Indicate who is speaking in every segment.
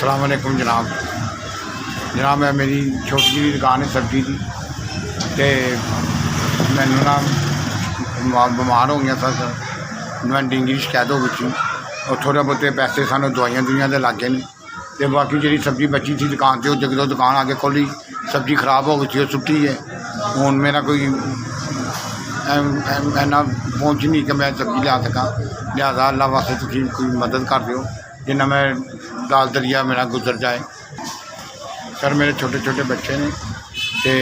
Speaker 1: अस्सलाम वालेकुम जनाब। मैं मेरी छोटी जी दुकान है सब्जी की, तो मैनू ना बीमार हो गया था, मैं डेंगू की शिकायत हो गई थी और थोड़े बहुते पैसे सानू दवाइयां दुइयां के लागे ने, तो बाकी जी सब्जी बची थी दुकान से, जगदों दुकान आगे खोली सब्जी खराब हो गई थी, वो सुट्टी है। हूँ मेरा कोई इन्ना पहुँच नहीं कि मैं सब्जी लिया सका, लिहाजा अल्लाह वास्ते तुम कोई मदद कर दो जिन्ना मैं दाल दरिया मेरा गुजर जाए। सर मेरे छोटे छोटे बच्चे ने, तो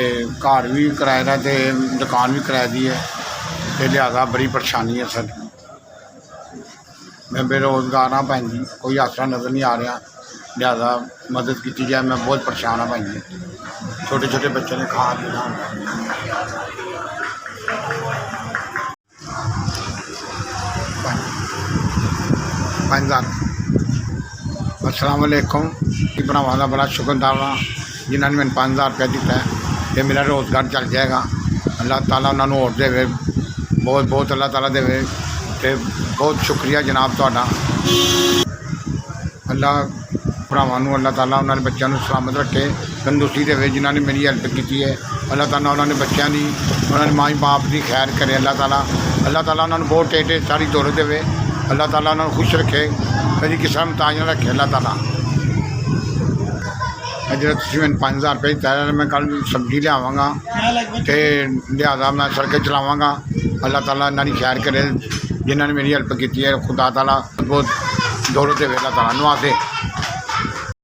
Speaker 1: घर भी किराए का, तो दुकान भी किराए की है, तो लिहाजा बड़ी परेशानी है सर। मैं बेरोज़गार हाँ भैन जी, कोई आसरा नज़र नहीं आ रहा, लिहाजा मदद की जाए। मैं बहुत परेशान हाँ भैन जी, छोटे छोटे बच्चे ने खा लिया। 5,000। अस्सलाम वालेकुम। भरावां का बड़ा शुक्रगुज़ार हाँ जिन्होंने मैंने 5,000 रुपया दिता है, तो मेरा रोज़गार चल जाएगा। अल्लाह ताला उन्होंने और देवे, बहुत बहुत अल्लाह ताला देवे, तो बहुत शुक्रिया जनाब तुहाडा। अल्लाह भरावां नूं अल्लाह ताला उन्होंने बच्चों को सलामत रखे, तंदुरुस्ती देवे। जिन्होंने मेरी हेल्प की है अल्लाह ताला उन्होंने बच्चों की, उन्होंने माँ बाप की खैर करे। अल्लाह ताला उन्होंने बहुत टेढ़े सारी दौलत देवे। अल्लाह ताला उन्होंने खुश रखे, कभी किसी का मुताज ना रखे। अल्लाह ताला जो मैंने 5,000 रुपये दिता है, मैं कल सब्जी लियावांगा, तो लिहाजा मैं सड़कें चलावांगा। अल्लाह ताला इन्होंने खैर करे, जिन्होंने मेरी हेल्प की है। खुदा ताला बहुत दौलत देवे अल्लाह ताला नवाजे।